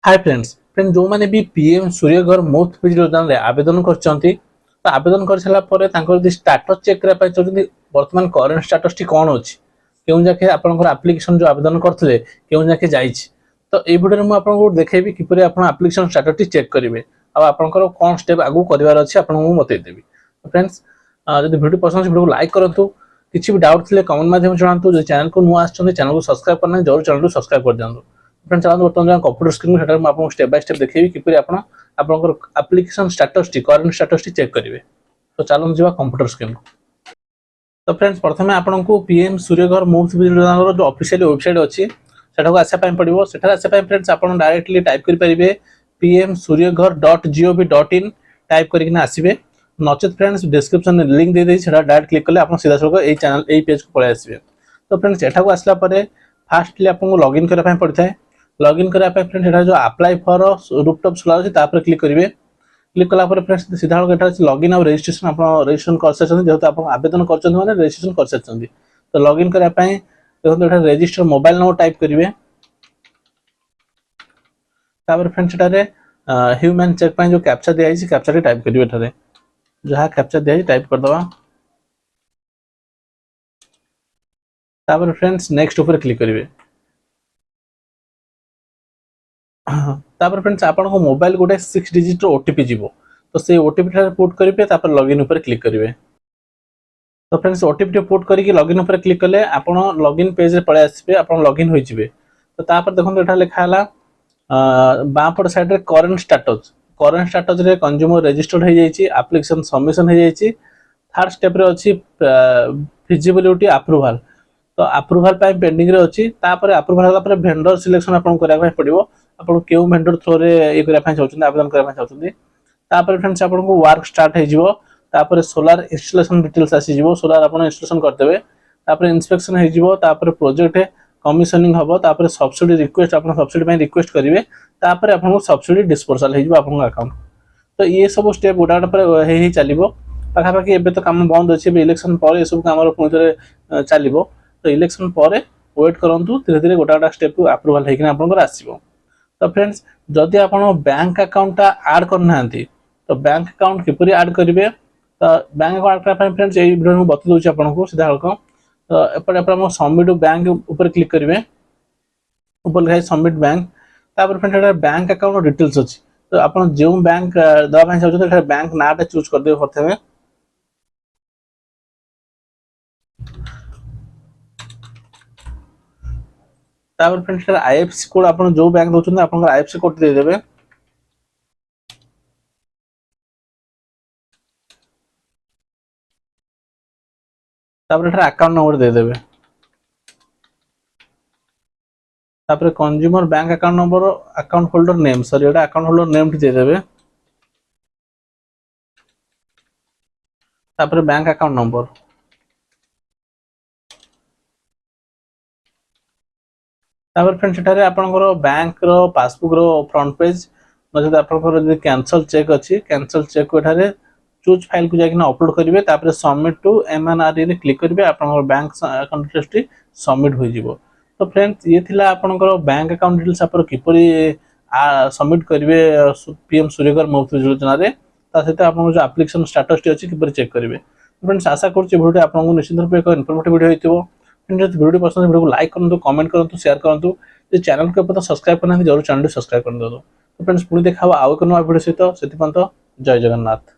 Hi friends जो मैंने भी पीएम सूर्यघर मुफ्त बिजली योजना रे आवेदन करछंती तो आवेदन कर सारा पर तांकर दि स्टेटस चेक करा पाइ चाहते वर्तमान करंट स्टेटस टी कोन अछि केउ जाके आपनकर एप्लीकेशन जो आवेदन करथले केउ जाके जाइछि तो ए वीडियो रे मु आपनको देखेबी किपरि आपन एप्लीकेशन स्टेटस टी चेक करिवे आ आपनकर कोन स्टेप आगु करिवार अछि आपनको मु बतै देबी फ्रेंड्स जदि वीडियो पसंद वीडियो को लाइक करंतु किछि भी डाउट थिले कमेंट माध्यम जणांतु जे चैनल को नुआ आछन चैनल को सब्सक्राइब करना जरूर चैनल को सब्सक्राइब कर दियंतु फ्रेंड्स चलो बर्तमान कंप्यूटर स्क्रीन सेटा मैं आपको स्टेप बाय स्टेप देखेबी किपरि आपण आपनकर एप्लीकेशन स्टेटस टी करंट स्टेटस टी चेक करिवे तो चलो जीवा कंप्यूटर स्क्रीन को तो फ्रेंड्स प्रथमे आपनको पीएम सूर्यघर मुफ्त बिजली योजना जो ऑफिशियल वेबसाइट अछि सेटा को आसे पय पड़िबो सेटा आसे पय फ्रेंड्स आपण डायरेक्टली टाइप करि परिबे pmsuryaghar.gov.in टाइप करिकना आसीबे नचेत फ्रेंड्स डिस्क्रिप्शन में लिंक दे देई सेटा डायरेक्ट क्लिक करले आपण सीधा सळको ए चैनल ए पेज को पळे आसीबे तो फ्रेंड्स एठा को आसला परे फास्टली आपको लॉगिन करा पय पड़थाय लॉगिन करा पे फ्रेंड्स एटा जो अप्लाई फॉर रूफटॉप सोलर अछि ता पर क्लिक करिवे क्लिक कला पर फ्रेंड्स सीधा एटा लॉगिन और रजिस्ट्रेशन आपण रजिस्ट्रेशन कर सकछन जेतो आपण आवेदन करछन माने रजिस्ट्रेशन कर सकछन तो लॉगिन करा पे देखो एटा रजिस्टर मोबाइल नंबर टाइप करिवे तापर फ्रेंड्स एटा रे ह्यूमन चेक पे जो कैप्चा दिया अछि कैप्चा रे टाइप करिवे एटा रे जहा कैप्चा दिया अछि टाइप कर दवा तापर फ्रेंड्स नेक्स्ट ऊपर क्लिक करिवे तापर फ्रेंड्स आपन को मोबाइल गोटे 6 डिजिट रो ओटीपी जीवो तो से ओटीपी ठार पुट करिवे तापर लॉगिन ऊपर क्लिक करिवे तो फ्रेंड्स ओटीपी पुट करी लॉगिन ऊपर क्लिक करले आपन लॉगिन पेज रे पळे आसीबे आपन लॉगिन होई जिवे तो तापर देखन एठा लिखा हला बापड़ साइड रे करंट स्टेटस रे कंज्यूमर रजिस्टर्ड हो जाईची एप्लीकेशन सबमिशन हो जाईची थर्ड स्टेप रे अछि फिजिबिलिटी अप्रूवल तो अप्रूवल पाइ पेंडिंग रे अछि तापर अप्रूवल होला पर वेंडर सिलेक्शन आपन करा पड़िबो आपन केउ वेंडर थ्रो रे ए करा पय चाहउछन आवेदन करा पय चाहउछन तापर फ्रेंड्स आपन को वर्क स्टार्ट हे जिवो तापर सोलर इंस्टॉलेशन डिटेल्स आसी जिवो सोलर आपन इंस्टॉलेशन कर देबे तापर इंस्पेक्शन हे जिवो तापर प्रोजेक्ट कमिशनिंग हबो तापर सब्सिडी रिक्वेस्ट आपन सब्सिडी पय रिक्वेस्ट करिवे तापर आपन को सब्सिडी डिस्पोजल हे जिवो आपन अकाउंट तो ये सब स्टेप गोटा पर हे चलिबो पाखा पाखी एबे तो काम बंद अछि इलेक्शन पर ए सब काम पुनरे चलिबो तो इलेक्शन पर वेट करंतु धीरे धीरे गोटा स्टेप को अप्रूवल हेकिना आपन आसीबो तो फ्रेंड्स जदि आपण बैंक अकाउंट ऐड करनांती तो बैंक अकाउंट किपरि ऐड करिवे तो बैंक अकाउंट करबा फ्रेंड्स ए वीडियो में बता दोछि आपन को सीधा हलको तो एपटे आपण सबमिट बैंक ऊपर क्लिक करिवे ऊपर लिखा सबमिट बैंक तापर फ्रेंड्स बैंक अकाउंट डिटेल्स अछि तो आपण जे बैंक दबा ପାଇଁ चाहछन एटा बैंक नाटा चूज कर देबे प्रथमे तापर फ्रेंड्स आईएफएससी कोड आपण जो बैंक दोछन आपण आईएफएससी कोड दे देबे तापर एटा अकाउंट नंबर दे देबे तापर consumer bank account number account holder name sorry एटा अकाउंट होल्डर नेम दे देबे तापर बैंक अकाउंट नंबर तापर फ्रेंड्स एटारे आपनकर बैंक रो पासबुक रो फ्रंट पेज नजर आपनकर जे कैंसल चेक अछि कैंसल चेक को एटारे चूज फाइल को जाकिना अपलोड करिवे तापर सबमिट टू एमएनआरई रे क्लिक करिवे आपनकर बैंक अकाउंट डिटेल्स सबमिट होई जिवो तो फ्रेंड्स ये थिला आपनकर बैंक अकाउंट डिटेल्स आपन किपरि सबमिट करिवे पीएम सूर्यघर मुफ्त योजना रे ता सहित आपन जो एप्लीकेशन स्टेटस टी अछि किपरि चेक करिवे फ्रेंड्स आशा करछि वीडियो आपन निश्चित रूप एक इन्फॉर्मेटिव वीडियो हेतिबो फ्रेंड्स वीडियो पसंद वीडियो को लाइक करंतु कमेंट करंतु शेयर करंतु जे चैनल को पता सब्सक्राइब करना जरूर चैनल सब्सक्राइब कर दो तो फ्रेंड्स पुणी देखा आउ कोनो वीडियो सहित सेति पंत जय जगन्नाथ।